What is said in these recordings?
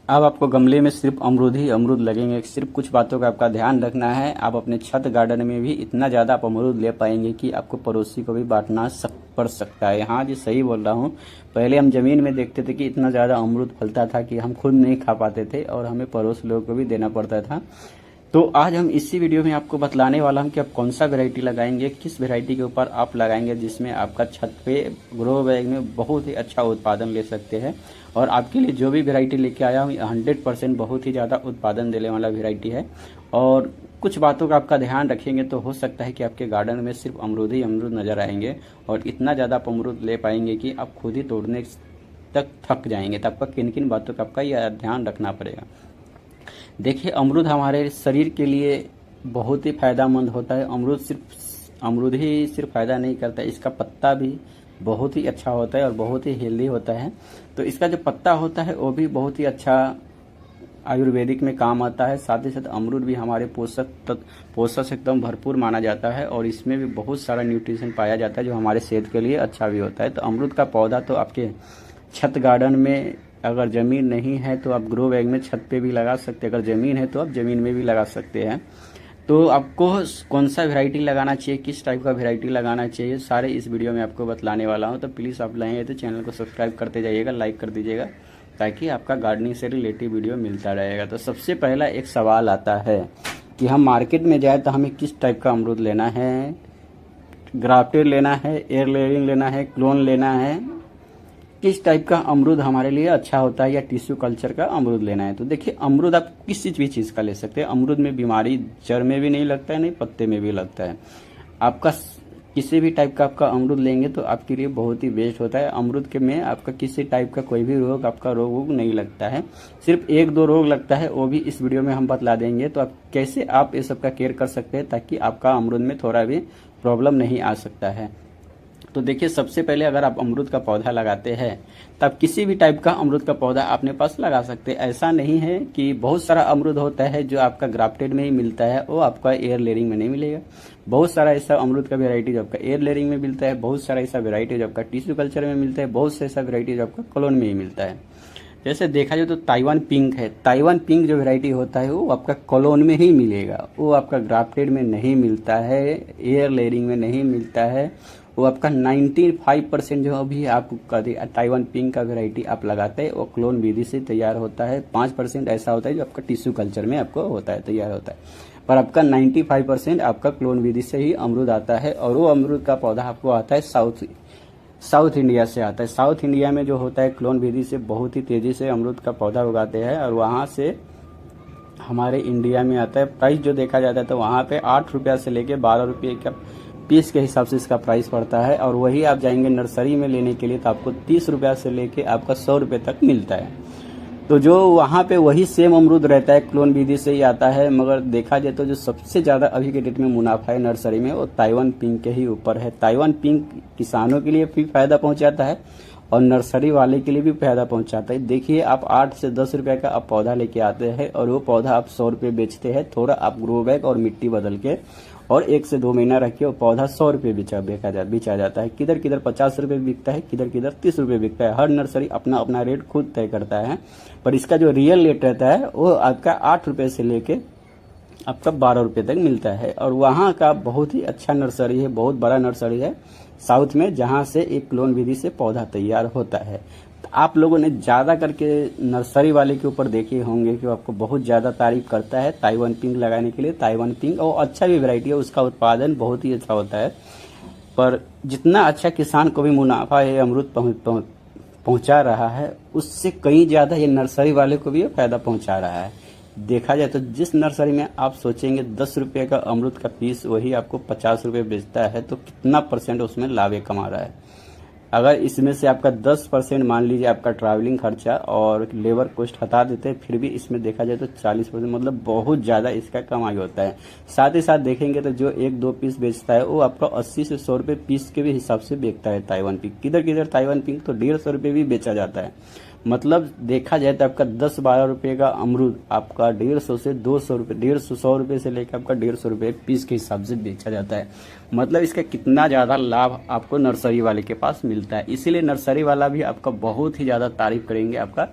अब आपको गमले में सिर्फ अमरूद ही अमरूद लगेंगे। सिर्फ कुछ बातों का आपका ध्यान रखना है। आप अपने छत गार्डन में भी इतना ज़्यादा आप अमरूद ले पाएंगे कि आपको पड़ोसी को भी बांटना पड़ सकता है। हाँ जी, सही बोल रहा हूँ। पहले हम ज़मीन में देखते थे कि इतना ज़्यादा अमरूद फलता था कि हम खुद नहीं खा पाते थे और हमें पड़ोस लोगों को भी देना पड़ता था। तो आज हम इसी वीडियो में आपको बतलाने वाला हूं कि आप कौन सा वैरायटी लगाएंगे, किस वैरायटी के ऊपर आप लगाएंगे जिसमें आपका छत पे ग्रो बैग में बहुत ही अच्छा उत्पादन ले सकते हैं। और आपके लिए जो भी वैरायटी लेके आया हूँ 100% बहुत ही ज़्यादा उत्पादन देने वाला वैरायटी है। और कुछ बातों का आपका ध्यान रखेंगे तो हो सकता है कि आपके गार्डन में सिर्फ अमरूद ही अमरूद नज़र आएंगे और इतना ज़्यादा आप अमरूद ले पाएंगे कि आप खुद ही तोड़ने तक थक जाएंगे। तो आपका किन किन बातों का आपका यह ध्यान रखना पड़ेगा। देखिए, अमरूद हमारे शरीर के लिए बहुत ही फ़ायदेमंद होता है। अमरूद ही सिर्फ फ़ायदा नहीं करता है, इसका पत्ता भी बहुत ही अच्छा होता है और बहुत ही हेल्दी होता है। तो इसका जो पत्ता होता है वो भी बहुत ही अच्छा आयुर्वेदिक में काम आता है। साथ ही साथ अमरूद भी हमारे पोषक से एकदम भरपूर माना जाता है और इसमें भी बहुत सारा न्यूट्रिशन पाया जाता है जो हमारे सेहत के लिए अच्छा भी होता है। तो अमरूद का पौधा तो आपके छत गार्डन में, अगर ज़मीन नहीं है तो आप ग्रो बैग में छत पे भी लगा सकते हैं, अगर ज़मीन है तो आप ज़मीन में भी लगा सकते हैं। तो आपको कौन सा वैरायटी लगाना चाहिए, किस टाइप का वैरायटी लगाना चाहिए, सारे इस वीडियो में आपको बतलाने वाला हूं। तो प्लीज़ आप लाएंगे तो चैनल को सब्सक्राइब करते जाइएगा, लाइक कर दीजिएगा ताकि आपका गार्डनिंग से रिलेटिव वीडियो मिलता रहेगा। तो सबसे पहला एक सवाल आता है कि हम मार्केट में जाए तो हमें किस टाइप का अमरूद लेना है, ग्राफ्टेड लेना है, एयर लेयरिंग लेना है, क्लोन लेना है, किस टाइप का अमरूद हमारे लिए अच्छा होता है, या टिश्यू कल्चर का अमरूद लेना है। तो देखिए, अमरूद आप किसी भी चीज़ का ले सकते हैं। अमरूद में बीमारी जड़ में भी नहीं लगता है, नहीं पत्ते में भी लगता है। आपका किसी भी टाइप का आपका अमरूद लेंगे तो आपके लिए बहुत ही बेस्ट होता है। अमरूद के में आपका किसी टाइप का कोई भी रोग, आपका रोग नहीं लगता है। सिर्फ एक दो रोग लगता है, वो भी इस वीडियो में हम बतला देंगे। तो आप कैसे आप ये सब का केयर कर सकते हैं ताकि आपका अमरूद में थोड़ा भी प्रॉब्लम नहीं आ सकता है। तो देखिए, सबसे पहले अगर आप अमरूद का पौधा लगाते हैं तब किसी भी टाइप का अमरूद का पौधा अपने पास लगा सकते हैं। ऐसा नहीं है कि बहुत सारा अमरूद होता है जो आपका ग्राफ्टेड में ही मिलता है, वो आपका एयर लेयरिंग में नहीं मिलेगा। बहुत सारा ऐसा अमरूद का वेराइटी जो आपका एयर लेयरिंग में मिलता है, बहुत सारा ऐसा वेराइटी जो आपका टिश्यू कल्चर में मिलता है, बहुत से ऐसा वेराइटी जो आपका कॉलोन में ही मिलता है। जैसे देखा जाए तो ताइवान पिंक है। ताइवान पिंक जो वैरायटी होता है वो आपका कॉलोन में ही मिलेगा, वो आपका ग्राफ्टेड में नहीं मिलता है, एयर लेयरिंग में नहीं मिलता है। वो आपका 95% जो अभी आप ताइवान पिंक का वैरायटी आप लगाते हैं वो क्लोन विधि से तैयार होता है। 5% ऐसा होता है जो आपका टिश्यू कल्चर में आपको होता है, तैयार होता है। पर आपका 95% आपका क्लोन विधि से ही अमरूद आता है। और वो अमरूद का पौधा आपको आता है साउथ इंडिया से आता है। साउथ इंडिया में जो होता है क्लोन विधि से बहुत ही तेज़ी से अमरूद का पौधा उगाते हैं और वहाँ से हमारे इंडिया में आता है। प्राइस जो देखा जाता है तो वहाँ पे 8 रुपया से लेके 12 रुपये का पीस के हिसाब से इसका प्राइस पड़ता है। और वही आप जाएंगे नर्सरी में लेने के लिए तो आपको 30 रुपया से लेके आपका 100 रुपये तक मिलता है। तो जो वहाँ पे वही सेम अमरूद रहता है, क्लोन विधि से ही आता है। मगर देखा जाए तो जो सबसे ज़्यादा अभी के डेट में मुनाफा है नर्सरी में वो ताइवान पिंक के ही ऊपर है। ताइवान पिंक किसानों के लिए भी फायदा पहुँचाता है और नर्सरी वाले के लिए भी फायदा पहुंचाता है। देखिए, आप 8 से 10 रुपए का आप पौधा लेके आते हैं और वो पौधा आप 100 रुपये बेचते हैं। थोड़ा आप ग्रो बैग और मिट्टी बदल के और 1 से 2 महीना रखिए, वो पौधा 100 रुपये बेचा जाता है। किधर किधर 50 रुपये बिकता है, किधर किधर 30 रुपये बिकता है। हर नर्सरी अपना अपना रेट खुद तय करता है, पर इसका जो रियल रेट रहता है वो आपका 8 रुपये से लेके आपका 12 रुपये तक मिलता है। और वहाँ का बहुत ही अच्छा नर्सरी है, बहुत बड़ा नर्सरी है साउथ में, जहाँ से एक क्लोन विधि से पौधा तैयार होता है। तो आप लोगों ने ज़्यादा करके नर्सरी वाले के ऊपर देखे होंगे कि वो आपको बहुत ज़्यादा तारीफ करता है ताइवान पिंक लगाने के लिए। ताइवान पिंक और अच्छा भी वैरायटी है, उसका उत्पादन बहुत ही अच्छा होता है। पर जितना अच्छा किसान को भी मुनाफा है अमरूद पहुँचा रहा है, उससे कहीं ज़्यादा ये नर्सरी वाले को भी फायदा पहुँचा रहा है। देखा जाए तो जिस नर्सरी में आप सोचेंगे 10 रुपये का अमरूद का पीस वही आपको 50 रुपये बेचता है, तो कितना परसेंट उसमें लाभ कमा रहा है। अगर इसमें से आपका 10% मान लीजिए आपका ट्रैवलिंग खर्चा और लेबर कॉस्ट हटा देते हैं, फिर भी इसमें देखा जाए तो 40%, मतलब बहुत ज़्यादा इसका कमाई होता है। साथ ही साथ देखेंगे तो जो 1-2 पीस बेचता है वो आपका 80 से 100 रुपये पीस के भी हिसाब से बेचता है ताइवान पिंक। किधर किधर ताइवान पिंक तो 150 रुपये भी बेचा जाता है। मतलब देखा जाए तो आपका 10-12 रुपये का अमरूद आपका 150 से 200 रुपये, 100 रुपये से लेकर आपका 150 रुपये पीस के हिसाब से बेचा जाता है। मतलब इसका कितना ज़्यादा लाभ आपको नर्सरी वाले के पास मिलता है। इसीलिए नर्सरी वाला भी आपका बहुत ही ज़्यादा तारीफ करेंगे आपका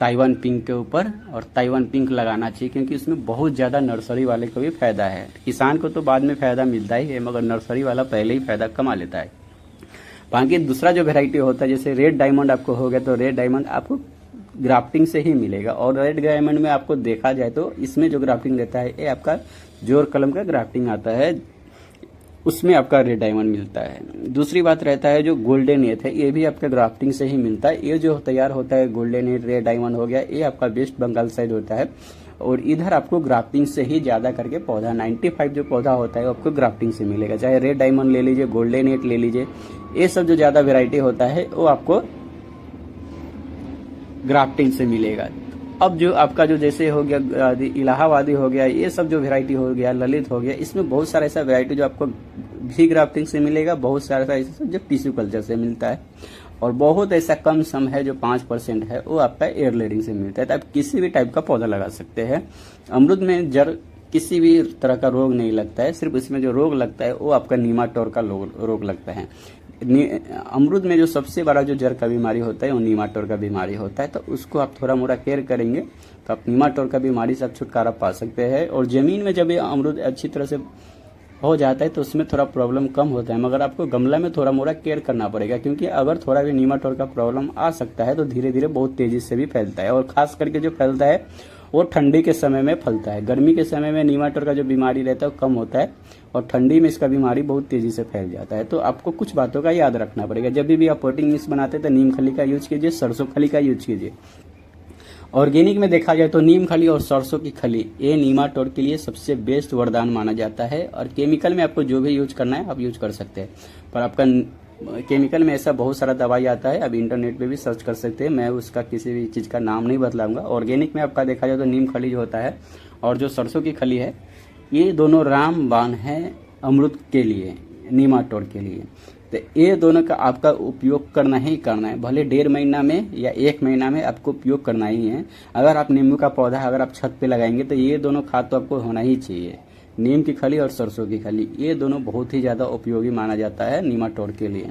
ताइवान पिंक के ऊपर, और ताइवान पिंक लगाना चाहिए क्योंकि इसमें बहुत ज़्यादा नर्सरी वाले को भी फ़ायदा है। किसान को तो बाद में फ़ायदा मिलता ही है, मगर नर्सरी वाला पहले ही फ़ायदा कमा लेता है। बाकी दूसरा जो वेराइटी होता है जैसे रेड डायमंड आपको हो गया, तो रेड डायमंड आपको ग्राफ्टिंग से ही मिलेगा। और रेड डायमंड में आपको देखा जाए तो इसमें जो ग्राफ्टिंग रहता है ये आपका जोर कलम का ग्राफ्टिंग आता है, उसमें आपका रेड डायमंड मिलता है। दूसरी बात रहता है जो गोल्डन एथ है, ये भी आपका ग्राफ्टिंग से ही मिलता है। ये जो तैयार होता है गोल्डन एथ रेड डायमंड हो गया, ये आपका वेस्ट बंगाल साइड होता है, और इधर आपको ग्राफ्टिंग से ही ज़्यादा करके पौधा 95 जो पौधा होता है वो आपको ग्राफ्टिंग से मिलेगा। चाहे रेड डायमंड ले लीजिए, गोल्डन एथ ले लीजिए, ये सब जो ज़्यादा वेराइटी होता है वो आपको ग्राफ्टिंग से मिलेगा। अब जो आपका जो जैसे हो गया इलाहाबादी हो गया, ये सब जो वेराइटी हो गया, ललित हो गया, इसमें बहुत सारा ऐसा वेराइटी जो आपको भी ग्राफ्टिंग से मिलेगा, बहुत सारा ऐसा जो टिश्यू कल्चर से मिलता है, और बहुत ऐसा कम सम है जो 5% है वो आपका एयर लेयरिंग से मिलता है। तो आप किसी भी टाइप का पौधा लगा सकते हैं। अमरूद में जड़ किसी भी तरह का रोग नहीं लगता है, सिर्फ इसमें जो रोग लगता है वो आपका नीमाटोड का रोग लगता है। अमरूद में जो सबसे बड़ा जो जड़ का बीमारी होता है वो नीमाटोड का बीमारी होता है, तो उसको आप थोड़ा मोड़ा केयर करेंगे तो आप नीमाटोड का बीमारी से आप छुटकारा पा सकते हैं। और ज़मीन में जब ये अमरूद अच्छी तरह से हो जाता है तो उसमें थोड़ा प्रॉब्लम कम होता है, मगर आपको गमला में थोड़ा मोड़ा केयर करना पड़ेगा, क्योंकि अगर थोड़ा भी नीमाटोड का प्रॉब्लम आ सकता है तो धीरे धीरे बहुत तेज़ी से भी फैलता है, और ख़ास करके जो फैलता है वो ठंडी के समय में फैलता है। गर्मी के समय में नीमाटोड का जो बीमारी रहता है वो कम होता है, और ठंडी में इसका बीमारी बहुत तेज़ी से फैल जाता है। तो आपको कुछ बातों का याद रखना पड़ेगा। जब भी आप पोटिंग मिक्स बनाते हैं तो नीम खली का यूज कीजिए, सरसों खली का यूज कीजिए। ऑर्गेनिक में देखा जाए तो नीम खली और सरसों की खली ये नीमाटोड के लिए सबसे बेस्ट वरदान माना जाता है। और केमिकल में आपको जो भी यूज करना है आप यूज कर सकते हैं, पर आपका केमिकल में ऐसा बहुत सारा दवाई आता है, आप इंटरनेट पे भी सर्च कर सकते हैं, मैं उसका किसी भी चीज़ का नाम नहीं बतलाऊंगा। ऑर्गेनिक में आपका देखा जाए तो नीम खली जो होता है और जो सरसों की खली है, ये दोनों रामबाण है अमरूद के लिए, नीमाटोड के लिए। तो ये दोनों का आपका उपयोग करना ही करना है, भले 1.5 महीना में या 1 महीना में आपको उपयोग करना ही है। अगर आप नींबू का पौधा अगर आप छत पे लगाएंगे तो ये दोनों खाद तो आपको होना ही चाहिए, नीम की खली और सरसों की खली, ये दोनों बहुत ही ज़्यादा उपयोगी माना जाता है नीमाटोड के लिए,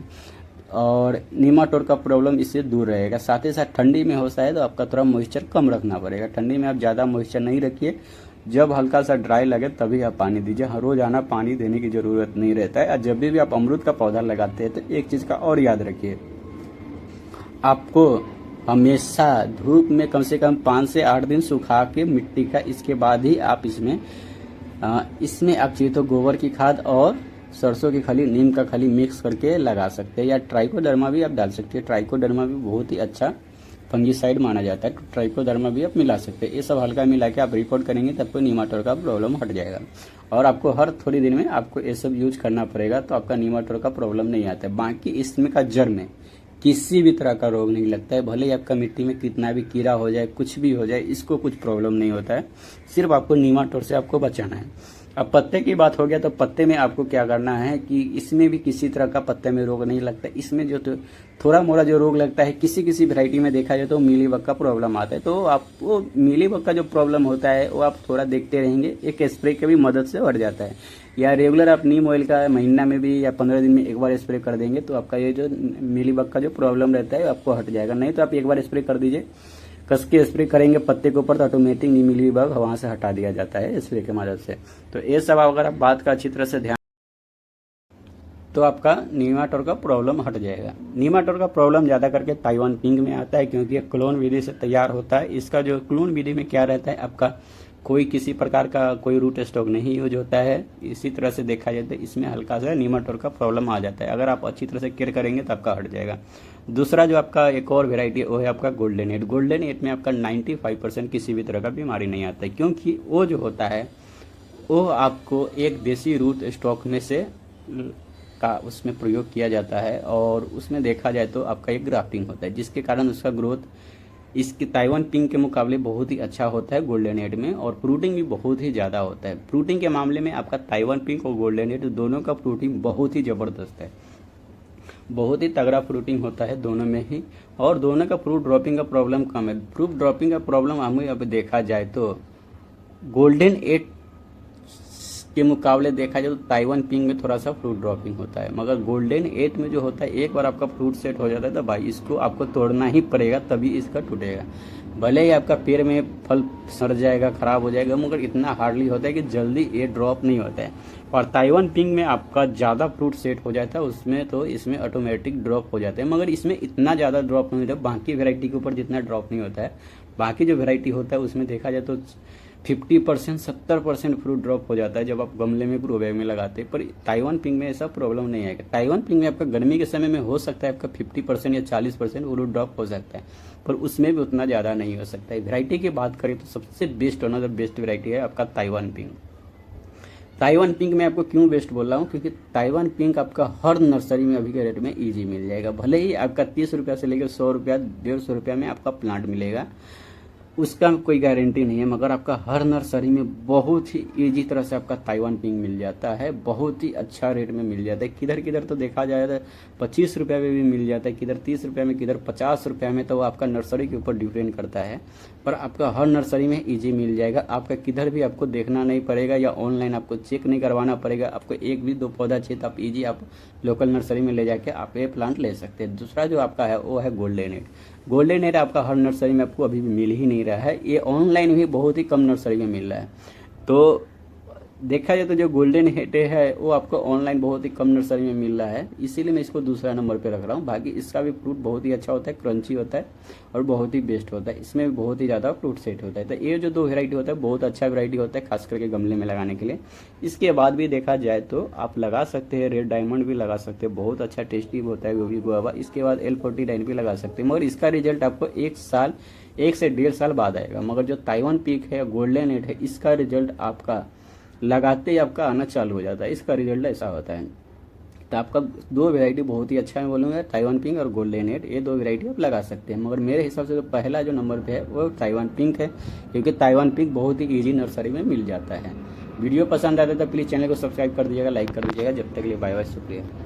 और नीमाटोड का प्रॉब्लम इससे दूर रहेगा। साथ ही साथ ठंडी में होता है तो आपका थोड़ा मॉइस्चर कम रखना पड़ेगा। ठंडी में आप ज़्यादा मॉइस्चर नहीं रखिए, जब हल्का सा ड्राई लगे तभी आप पानी दीजिए, हर रोज आना पानी देने की ज़रूरत नहीं रहता है। और जब भी आप अमरूद का पौधा लगाते हैं तो एक चीज़ का और याद रखिए, आपको हमेशा धूप में कम से कम 5 से 8 दिन सुखा के मिट्टी का, इसके बाद ही आप इसमें आप चाहिए तो गोबर की खाद और सरसों की खली, नीम का खली मिक्स करके लगा सकते हैं, या ट्राइकोडर्मा भी आप डाल सकते हैं। ट्राइकोडर्मा भी बहुत ही अच्छा फंगीसाइड माना जाता है, तो ट्राइकोडर्मा भी आप मिला सकते हैं। ये सब हल्का मिला के आप रिपोर्ट करेंगे तब तो नीमाटोड का प्रॉब्लम हट जाएगा, और आपको हर थोड़ी दिन में आपको ये सब यूज करना पड़ेगा, तो आपका नीमाटोड का प्रॉब्लम नहीं आता है। बाकी इसमें का जड़ में किसी भी तरह का रोग नहीं लगता है, भले ही आपका मिट्टी में कितना भी कीड़ा हो जाए, कुछ भी हो जाए, इसको कुछ प्रॉब्लम नहीं होता है। सिर्फ आपको नीमाटोड से आपको बचाना है। अब पत्ते की बात हो गया तो पत्ते में आपको क्या करना है कि इसमें भी किसी तरह का पत्ते में रोग नहीं लगता। इसमें जो तो थोड़ा मोड़ा जो रोग लगता है, किसी किसी वैरायटी में देखा जाए तो मीलीबग का प्रॉब्लम आता है, तो आपको मीलीबग का जो प्रॉब्लम होता है वो आप थोड़ा देखते रहेंगे, एक स्प्रे की भी मदद से हट जाता है, या रेगुलर आप नीम ऑयल का महीना में भी या 15 दिन में एक बार स्प्रे कर देंगे तो आपका ये जो मीलीबग का जो प्रॉब्लम रहता है आपको हट जाएगा। नहीं तो आप एक बार स्प्रे कर दीजिए, कस के स्प्रे करेंगे पत्ते के ऊपर तो ऑटोमेटिक मीलीबग वहां से हटा दिया जाता है स्प्रे की मदद से। तो ये सब अगर आप बात का अच्छी तरह से ध्यान तो आपका नीमाटोड का प्रॉब्लम हट जाएगा। नीमाटोड का प्रॉब्लम ज़्यादा करके ताइवान पिंक में आता है, क्योंकि ये क्लोन विधि से तैयार होता है। इसका जो क्लोन विधि में क्या रहता है, आपका कोई किसी प्रकार का कोई रूट स्टॉक नहीं यूज होता है। इसी तरह से देखा जाए तो इसमें हल्का सा नीमाटोड का प्रॉब्लम आ जाता है, अगर आप अच्छी तरह से केयर करेंगे तो आपका हट जाएगा। दूसरा जो आपका एक और वेराइटी है वो है आपका गोल्डन एट। गोल्डन एट में आपका 95% किसी भी तरह का बीमारी नहीं आता है, क्योंकि वो जो होता है वो आपको एक देसी रूट स्टॉक में से का उसमें प्रयोग किया जाता है, और उसमें देखा जाए तो आपका एक ग्राफ्टिंग होता है, जिसके कारण उसका ग्रोथ इसके ताइवान पिंक के मुकाबले बहुत ही अच्छा होता है गोल्डन एड में, और फ्रूटिंग भी बहुत ही ज़्यादा होता है। फ्रूटिंग के मामले में आपका ताइवान पिंक और गोल्डन एड दोनों का फ्रूटिंग बहुत ही ज़बरदस्त है, बहुत ही तगड़ा फ्रूटिंग होता है दोनों में ही, और दोनों का फ्रूट ड्रॉपिंग का प्रॉब्लम कम है। फ्रूट ड्रॉपिंग का प्रॉब्लम हमें अब देखा जाए तो गोल्डन एड के मुकाबले देखा जाए तो ताइवान पिंक में थोड़ा सा फ्रूट ड्रॉपिंग होता है, मगर गोल्डन एट में जो होता है एक बार आपका फ्रूट सेट हो जाता है तो भाई इसको आपको तोड़ना ही पड़ेगा तभी इसका टूटेगा। भले ही आपका पेड़ में फल सड़ जाएगा, खराब हो जाएगा, मगर इतना हार्डली होता है कि जल्दी ये ड्रॉप नहीं होता है। और ताइवान पिंक में आपका ज़्यादा फ्रूट सेट हो जाता है उसमें, तो इसमें ऑटोमेटिक ड्रॉप हो जाते हैं, मगर इसमें इतना ज़्यादा ड्रॉप नहीं होता। बाकी वेराइटी के ऊपर जितना ड्रॉप नहीं होता है, बाकी जो वेराइटी होता है उसमें देखा जाए तो 50% 70% फ्रूट ड्रॉप हो जाता है जब आप गमले में ग्रो बैग में लगाते हैं। पर ताइवान पिंक में ऐसा प्रॉब्लम नहीं आएगा। ताइवान पिंक में आपका गर्मी के समय में हो सकता है आपका 50% या 40% फ्रूट ड्रॉप हो सकता है, पर उसमें भी उतना ज़्यादा नहीं हो सकता है। वेराइटी की बात करें तो सबसे best one of the best variety है आपका ताइवान पिंक। ताइवान पिंक मैं आपको क्यों बेस्ट बोल रहा हूँ, क्योंकि ताइवान पिंक आपका हर नर्सरी में अभी के रेट में इजी मिल जाएगा। भले ही आपका 30 रुपया से लेकर 100 रुपया 150 रुपया में आपका प्लांट मिलेगा, उसका कोई गारंटी नहीं है, मगर आपका हर नर्सरी में बहुत ही ईजी तरह से आपका ताइवान पिंक मिल जाता है, बहुत ही अच्छा रेट में मिल जाता है। किधर किधर तो देखा जाए तो 25 रुपये में भी मिल जाता है, किधर 30 रुपये में, किधर 50 रुपये में, तो वो आपका नर्सरी के ऊपर डिपेंड करता है। पर आपका हर नर्सरी में ईजी मिल जाएगा। आपका किधर भी आपको देखना नहीं पड़ेगा या ऑनलाइन आपको चेक नहीं करवाना पड़ेगा। आपको एक भी 2 पौधा चाहिए तो आप ईजी आप लोकल नर्सरी में ले जाके आप ये प्लांट ले सकते हैं। दूसरा जो आपका है वो है गोल्डन एड। गोल्डन एड आपका हर नर्सरी में आपको अभी भी मिल ही नहीं रहा है, ये ऑनलाइन भी बहुत ही कम नर्सरी में मिल रहा है। तो देखा जाए तो जो गोल्डन हेड है वो आपको ऑनलाइन बहुत ही कम नर्सरी में मिल रहा है, इसीलिए मैं इसको दूसरा नंबर पे रख रहा हूँ। बाकी इसका भी फ्रूट बहुत ही अच्छा होता है, क्रंची होता है और बहुत ही बेस्ट होता है, इसमें भी बहुत ही ज़्यादा फ्रूट सेट होता है। तो ये जो 2 वेराइटी होता है बहुत अच्छा वेराइटी होता है, खास करके गमले में लगाने के लिए। इसके बाद भी देखा जाए तो आप लगा सकते हैं, रेड डायमंड भी लगा सकते हैं, बहुत अच्छा टेस्टी होता है वो भी गुआवा। इसके बाद L49 भी लगा सकते हैं, मगर इसका रिजल्ट आपको 1 से 1.5 साल बाद आएगा। मगर जो ताइवान पिंक है, गोल्डन एड है, इसका रिजल्ट आपका लगाते ही आपका आना चालू हो जाता है, इसका रिजल्ट ऐसा होता है। तो आपका 2 वेराइटी बहुत ही अच्छा है बोलूँगा, ताइवान पिंक और गोल्डन एड, ये 2 वेराइटी आप लगा सकते हैं। मगर मेरे हिसाब से तो पहला जो नंबर पे है वो ताइवान पिंक है, क्योंकि ताइवान पिंक बहुत ही ईजी नर्सरी में मिल जाता है। वीडियो पसंद आता है तो प्लीज़ चैनल को सब्सक्राइब कर दीजिएगा, लाइक कर दीजिएगा। जब तक के लिए बाय बाय, शुक्रिया।